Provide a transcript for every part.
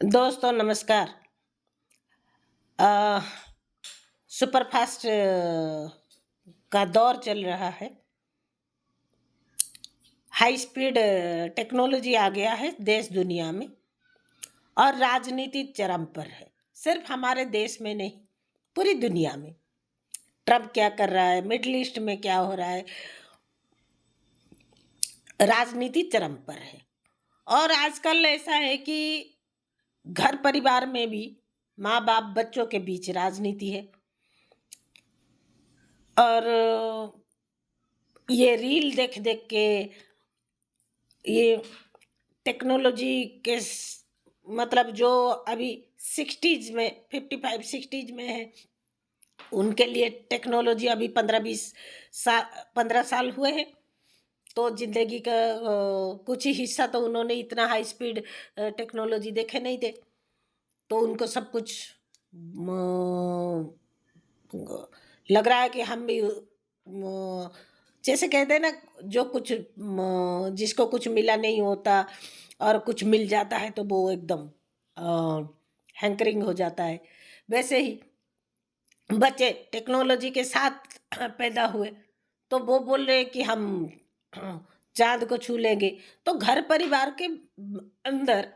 दोस्तों नमस्कार। अ, सुपरफास्ट का दौर चल रहा है। हाई स्पीड टेक्नोलॉजी आ गया है देश दुनिया में और राजनीति चरम पर है। सिर्फ हमारे देश में नहीं, पूरी दुनिया में। ट्रम्प क्या कर रहा है, मिडिल ईस्ट में क्या हो रहा है, राजनीति चरम पर है। और आजकल ऐसा है कि घर परिवार में भी माँ बाप बच्चों के बीच राजनीति है। और ये रील देख देख के ये टेक्नोलॉजी के मतलब जो अभी 60s में 55-60s में है, उनके लिए टेक्नोलॉजी अभी 15 साल हुए हैं। तो जिंदगी का कुछ ही हिस्सा तो उन्होंने इतना हाई स्पीड टेक्नोलॉजी देखे नहीं थे। तो उनको सब कुछ लग रहा है कि हम भी जैसे कहते हैं ना, जो कुछ जिसको कुछ मिला नहीं होता और कुछ मिल जाता है तो वो एकदम हैंकरिंग हो जाता है। वैसे ही बच्चे टेक्नोलॉजी के साथ पैदा हुए तो वो बोल रहे कि हम चांद को छू लेंगे। तो घर परिवार के अंदर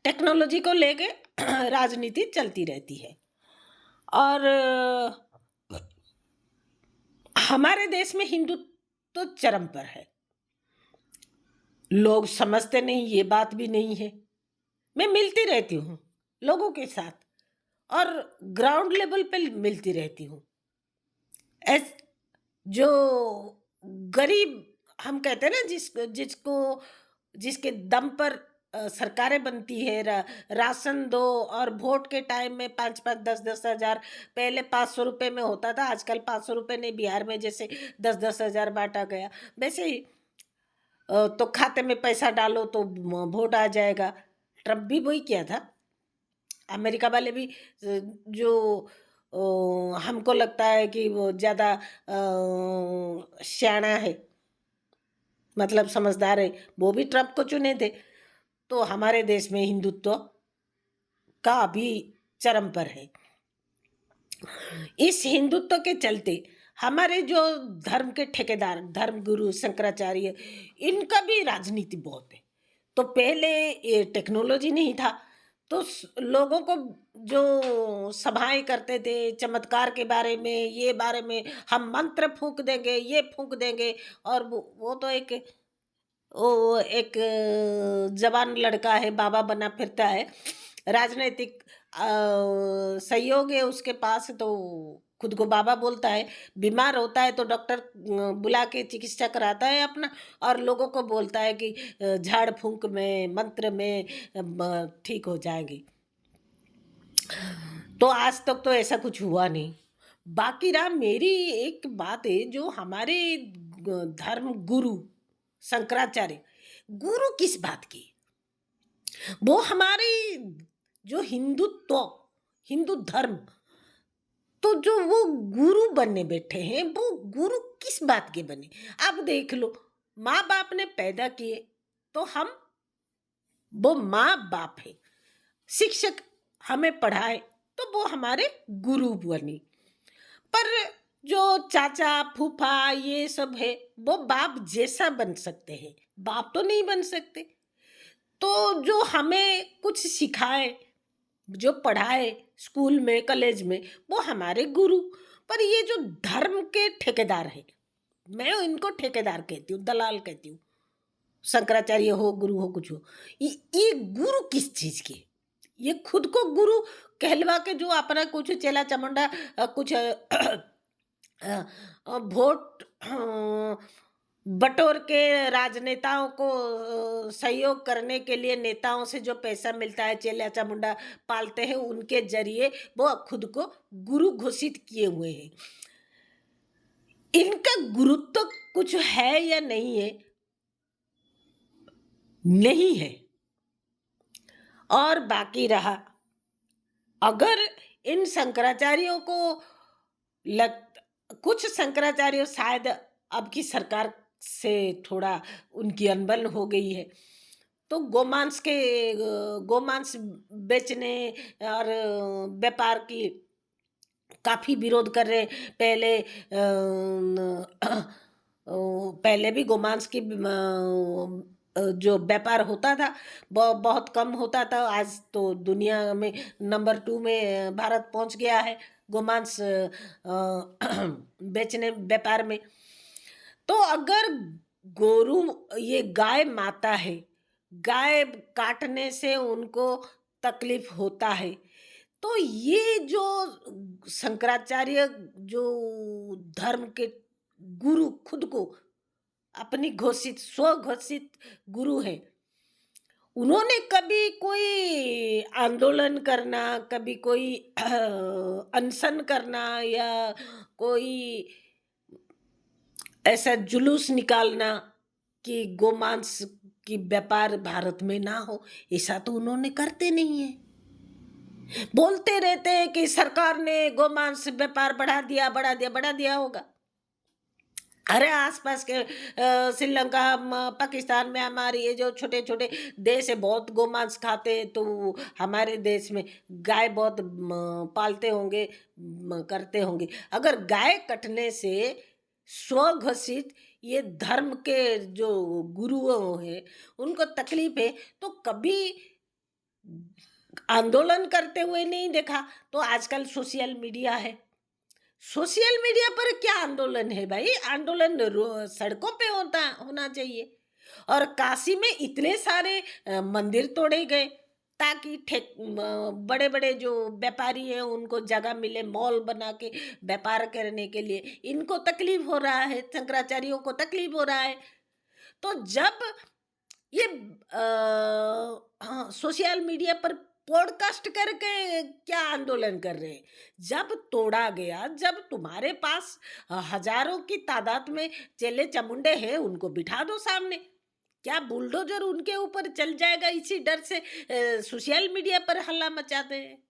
टेक्नोलॉजी को लेके राजनीति चलती रहती है। और हमारे देश में हिंदुत्व तो चरम पर है। लोग समझते नहीं, ये बात भी नहीं है। मैं मिलती रहती हूँ लोगों के साथ और ग्राउंड लेवल पे मिलती रहती हूँ। जो गरीब हम कहते हैं ना, जिसको जिसके दम पर सरकारें बनती है, राशन दो। और वोट के टाइम में 5-5 10-10 हजार, पहले 500 रुपये में होता था, आजकल 500 रुपये नहीं, बिहार में जैसे 10-10 हजार बांटा गया वैसे ही। तो खाते में पैसा डालो तो वोट आ जाएगा। ट्रम्प भी वही किया था। अमेरिका वाले भी जो हमको लगता है कि वो ज़्यादा सियाना है, मतलब समझदार है, वो भी ट्रम्प को चुने थे। तो हमारे देश में हिंदुत्व का अभी चरम पर है। इस हिंदुत्व के चलते हमारे जो धर्म के ठेकेदार, धर्म गुरु शंकराचार्य, इनका भी राजनीति बहुत है। तो पहले ये टेक्नोलॉजी नहीं था तो लोगों को जो सभाएं करते थे चमत्कार के बारे में, ये बारे में, हम मंत्र फूंक देंगे, ये फूंक देंगे। और वो तो एक जवान लड़का है, बाबा बना फिरता है, राजनीतिक सहयोग है उसके पास, तो खुद को बाबा बोलता है। बीमार होता है तो डॉक्टर बुला के चिकित्सा कराता है अपना, और लोगों को बोलता है कि झाड़ फूंक में, मंत्र में ठीक हो जाएंगे। तो आज तक तो ऐसा कुछ हुआ नहीं। बाकी रहा, मेरी एक बात है, जो हमारे धर्म गुरु शंकराचार्य, गुरु किस बात की, वो हमारे जो हिंदुत्व, हिंदू धर्म, तो जो वो गुरु बनने बैठे हैं, वो गुरु किस बात के बने। आप देख लो, माँ बाप ने पैदा किए तो हम, वो माँ बाप है। शिक्षक हमें पढ़ाए तो वो हमारे गुरु बने। पर जो चाचा फूफा ये सब है, वो बाप जैसा बन सकते हैं, बाप तो नहीं बन सकते। तो जो हमें कुछ सिखाए, जो पढ़ाए स्कूल में कॉलेज में, वो हमारे गुरु। पर ये जो धर्म के ठेकेदार है, मैं इनको ठेकेदार कहती हूँ, दलाल कहती हूँ। शंकराचार्य हो, गुरु हो, कुछ हो, ये गुरु किस चीज के, ये खुद को गुरु कहलवा के जो अपना कुछ चेला चमुंडा कुछ वोट बटोर के राजनेताओं को सहयोग करने के लिए, नेताओं से जो पैसा मिलता है, चेला चामुंडा पालते हैं, उनके जरिए वो खुद को गुरु घोषित किए हुए हैं। इनका गुरुत्व कुछ है या नहीं है? नहीं है। और बाकी रहा, अगर इन शंकराचार्यों को कुछ शंकराचार्य शायद अब की सरकार से थोड़ा उनकी अनबन हो गई है, तो गोमांस बेचने और व्यापार की काफी विरोध कर रहे हैं। पहले पहले भी गोमांस की जो व्यापार होता था बहुत कम होता था। आज तो दुनिया में नंबर 2 में भारत पहुंच गया है गोमांस बेचने व्यापार में। तो अगर गोरु ये गाय माता है, गाय काटने से उनको तकलीफ होता है, तो ये जो शंकराचार्य जो धर्म के गुरु खुद को अपनी घोषित स्व घोषित गुरु है, उन्होंने कभी कोई आंदोलन करना, कभी कोई अनशन करना या कोई ऐसा जुलूस निकालना कि गोमांस की व्यापार भारत में ना हो, ऐसा तो उन्होंने करते नहीं है। बोलते रहते हैं कि सरकार ने गोमांस व्यापार बढ़ा दिया होगा। अरे आसपास के श्रीलंका पाकिस्तान में हमारे ये जो छोटे छोटे देश है बहुत गोमांस खाते हैं, तो हमारे देश में गाय बहुत पालते होंगे, करते होंगे। अगर गाय कटने से स्वघोषित ये धर्म के जो गुरुओं हैं उनको तकलीफ है, तो कभी आंदोलन करते हुए नहीं देखा। तो आजकल सोशल मीडिया है, सोशल मीडिया पर क्या आंदोलन है भाई? आंदोलन सड़कों पे होना चाहिए। और काशी में इतने सारे मंदिर तोड़े गए ताकि बड़े बड़े जो व्यापारी हैं उनको जगह मिले, मॉल बना के व्यापार करने के लिए। इनको तकलीफ हो रहा है, शंकराचार्यों को तकलीफ हो रहा है। तो जब ये सोशल मीडिया पर पॉडकास्ट करके क्या आंदोलन कर रहे हैं? जब तोड़ा गया, जब तुम्हारे पास हजारों की तादाद में चेले चमुंडे हैं, उनको बिठा दो सामने। क्या बुलडोजर उनके ऊपर चल जाएगा? इसी डर से सोशल मीडिया पर हल्ला मचाते हैं।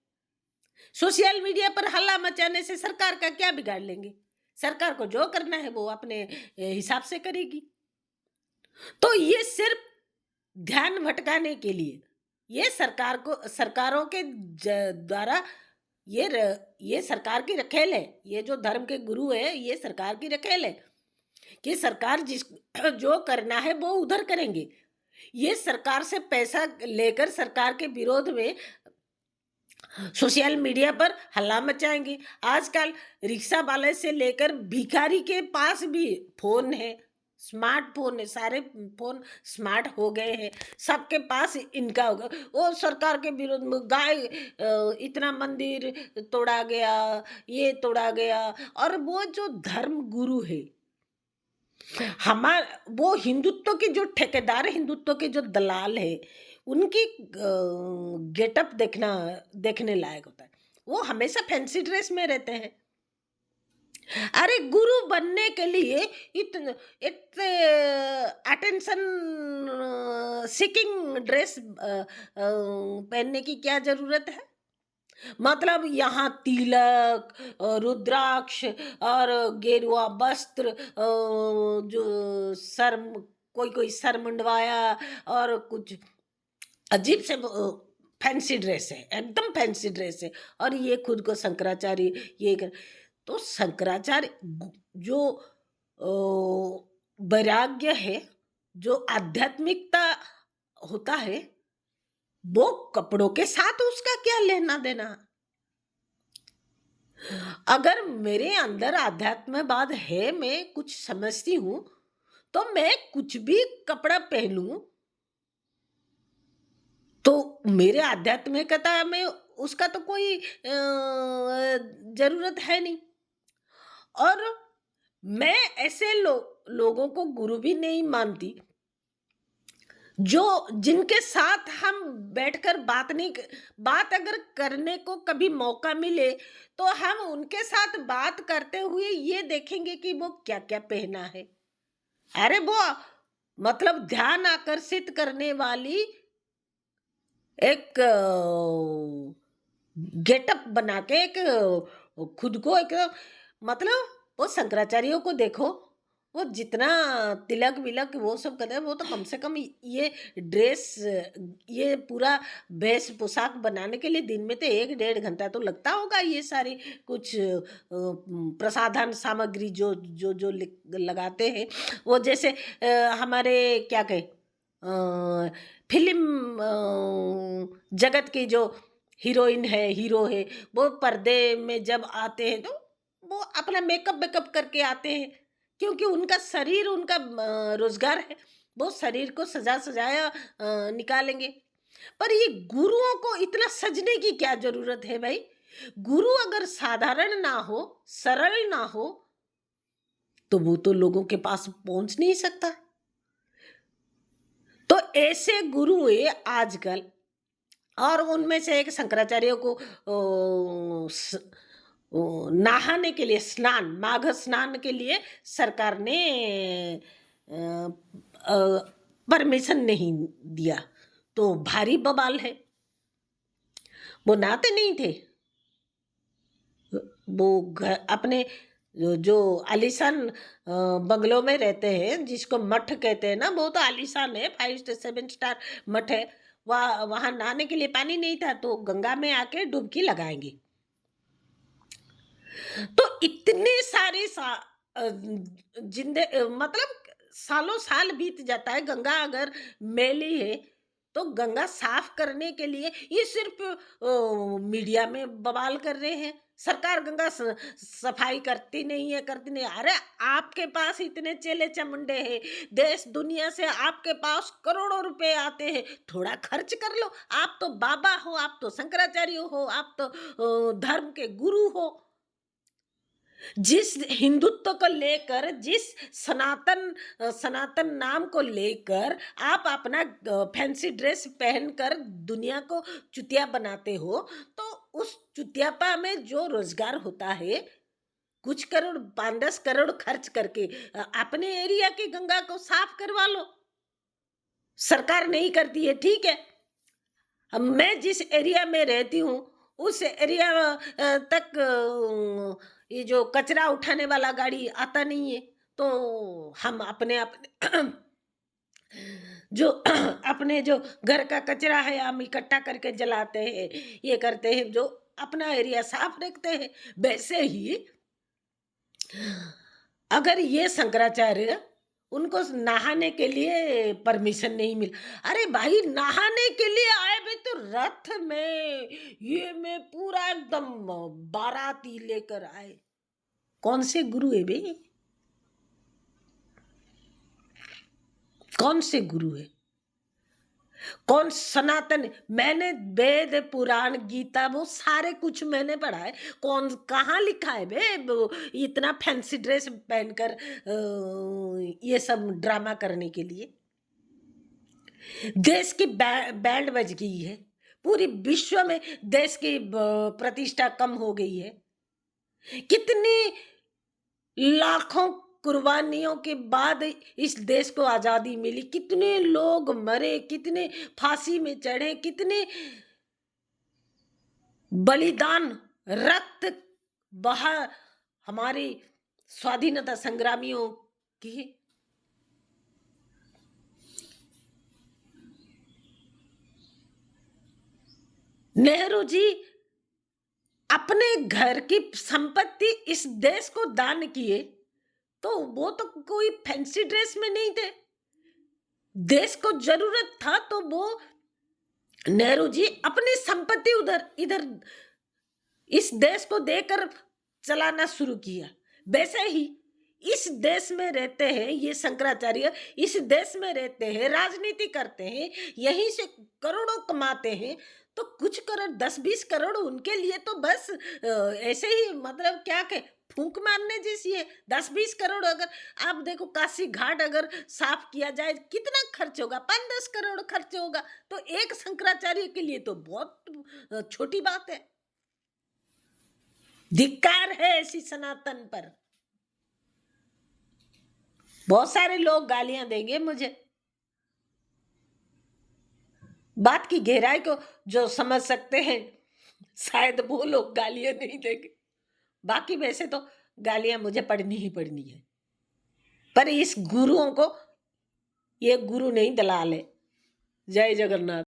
सोशल मीडिया पर हल्ला मचाने से सरकार का क्या बिगाड़ लेंगे? सरकार को जो करना है वो अपने हिसाब से करेगी। तो ये सिर्फ ध्यान भटकाने के लिए, ये सरकारों के द्वारा ये सरकार की रखेल है। ये जो धर्म के गुरु है ये सरकार की रखेल है कि सरकार जो करना है वो उधर करेंगे। ये सरकार से पैसा लेकर सरकार के विरोध में सोशल मीडिया पर हल्ला मचाएंगे। आजकल रिक्शा वाले से लेकर भिखारी के पास भी फोन है, स्मार्टफोन है, सारे फोन स्मार्ट हो गए हैं, सबके पास इनका होगा। वो सरकार के विरोध में गाय इतना मंदिर तोड़ा गया, ये तोड़ा गया। और वो जो धर्म गुरु है वो हिंदुत्व के जो ठेकेदार, हिंदुत्व के जो दलाल है, उनकी गेटअप देखने लायक होता है। वो हमेशा फैंसी ड्रेस में रहते हैं। अरे गुरु बनने के लिए इतने अटेंशन सीकिंग ड्रेस पहनने की क्या जरूरत है? मतलब यहाँ तिलक, रुद्राक्ष और गेरुआ वस्त्र, जो सर कोई सर मुंडवाया और कुछ अजीब से फैंसी ड्रेस है, एकदम फैंसी ड्रेस है। और ये खुद को शंकराचार्य ये कर, तो शंकराचार्य जो वैराग्य है, जो आध्यात्मिकता होता है, वो कपड़ों के साथ उसका क्या लेना देना? अगर मेरे अंदर आध्यात्मवाद है, मैं कुछ समझती हूं, तो मैं कुछ भी कपड़ा पहनूं तो मेरे आध्यात्मिकता में उसका तो कोई जरूरत है नहीं। और मैं ऐसे लोगों को गुरु भी नहीं मानती जो जिनके साथ हम बैठकर बात अगर करने को कभी मौका मिले तो हम उनके साथ बात करते हुए ये देखेंगे कि वो क्या क्या पहना है। अरे वो मतलब ध्यान आकर्षित करने वाली एक गेटअप बना के एक खुद को एक मतलब वो शंकराचार्यों को देखो, वो जितना तिलक विलक वो सब करते हैं, वो तो कम से कम ये ड्रेस, ये पूरा वेश पोशाक बनाने के लिए दिन में तो 1 डेढ़ घंटा तो लगता होगा। ये सारी कुछ प्रसाधन सामग्री जो जो जो लगाते हैं, वो जैसे हमारे क्या कहे, फिल्म जगत की जो हीरोइन है, हीरो है, वो पर्दे में जब आते हैं तो वो अपना मेकअप वेकअप करके आते हैं, क्योंकि उनका शरीर उनका रोजगार है। वो शरीर को सजा सजाया निकालेंगे। पर ये गुरुओं को इतना सजने की क्या जरूरत है भाई? गुरु अगर साधारण ना हो, सरल ना हो, तो वो तो लोगों के पास पहुंच नहीं सकता। तो ऐसे गुरु है आजकल, और उनमें से एक शंकराचार्य को नहाने के लिए, स्नान, माघ स्नान के लिए सरकार ने परमिशन नहीं दिया, तो भारी बवाल है। वो नहाते नहीं थे, वो अपने जो आलीशान बंगलों में रहते हैं, जिसको मठ कहते हैं ना, वो तो आलीशान है, 5 से 7 स्टार मठ है। वहां नहाने के लिए पानी नहीं था, तो गंगा में आके डुबकी लगाएंगे। तो इतने सारे मतलब सालों साल बीत जाता है। गंगा अगर मैली है तो गंगा साफ करने के लिए ये सिर्फ मीडिया में बवाल कर रहे हैं। सरकार गंगा सफाई करती नहीं है, करती नहीं। अरे आपके पास इतने चेले चमुंडे हैं, देश दुनिया से आपके पास करोड़ों रुपए आते हैं, थोड़ा खर्च कर लो। आप तो बाबा हो, आप तो शंकराचार्य हो, आप तो धर्म के गुरु हो। जिस हिंदुत्व को लेकर, जिस सनातन नाम को लेकर आप अपना फैंसी ड्रेस पहनकर दुनिया को चुतिया बनाते हो, तो उस चुतियापा में जो रोजगार होता है, कुछ करोड़, 5-10 करोड़ खर्च करके अपने एरिया की गंगा को साफ करवा लो। सरकार नहीं करती है, ठीक है। अब मैं जिस एरिया में रहती हूँ, उस एरिया तक ये जो कचरा उठाने वाला गाड़ी आता नहीं है, तो हम अपने अपने जो अपने जो घर का कचरा है, हम इकट्ठा करके जलाते हैं, ये करते हैं, जो अपना एरिया साफ रखते हैं। वैसे ही अगर ये शंकराचार्य, उनको नहाने के लिए परमिशन नहीं मिल, अरे भाई नहाने के लिए आए भाई, तो रथ में ये में पूरा एकदम बाराती लेकर आए। कौन से गुरु है भाई? कौन से गुरु है? कौन सनातन? मैंने वेद पुराण गीता वो सारे कुछ मैंने पढ़ा है। कौन, कहाँ लिखा है बे वो इतना फैंसी ड्रेस पहनकर ये सब ड्रामा करने के लिए? देश की बैंड बज गई है, पूरी विश्व में देश की प्रतिष्ठा कम हो गई है। कितनी लाखों कुर्बानियों के बाद इस देश को आजादी मिली, कितने लोग मरे, कितने फांसी में चढ़े, कितने बलिदान, रक्त बहा हमारे स्वाधीनता संग्रामियों की। नेहरू जी अपने घर की संपत्ति इस देश को दान किए, तो वो तो कोई फैंसी ड्रेस में नहीं थे। देश को जरूरत था तो वो नेहरू जी अपनी संपत्ति उधर इधर इस देश को देकर चलाना शुरू किया। वैसे ही इस देश में रहते हैं ये शंकराचार्य, इस देश में रहते हैं, राजनीति करते हैं, यहीं से करोड़ों कमाते हैं। तो कुछ करोड़, 10-20 करोड़ उनके लिए तो बस ऐसे ही, मतलब क्या कहे, फूंक मारने जैसी है। 10-20 करोड़ अगर आप देखो, काशी घाट अगर साफ किया जाए कितना खर्च होगा? 5-10 करोड़ खर्च होगा। तो एक शंकराचार्य के लिए तो बहुत छोटी बात है। धिक्कार है ऐसी सनातन पर। बहुत सारे लोग गालियां देंगे मुझे, बात की गहराई को जो समझ सकते हैं शायद वो लोग गालियां नहीं देंगे। बाकी वैसे तो गालियां मुझे पढ़नी ही पढ़नी है। पर इस गुरुओं को ये गुरु नहीं दलाल है। जय जगन्नाथ।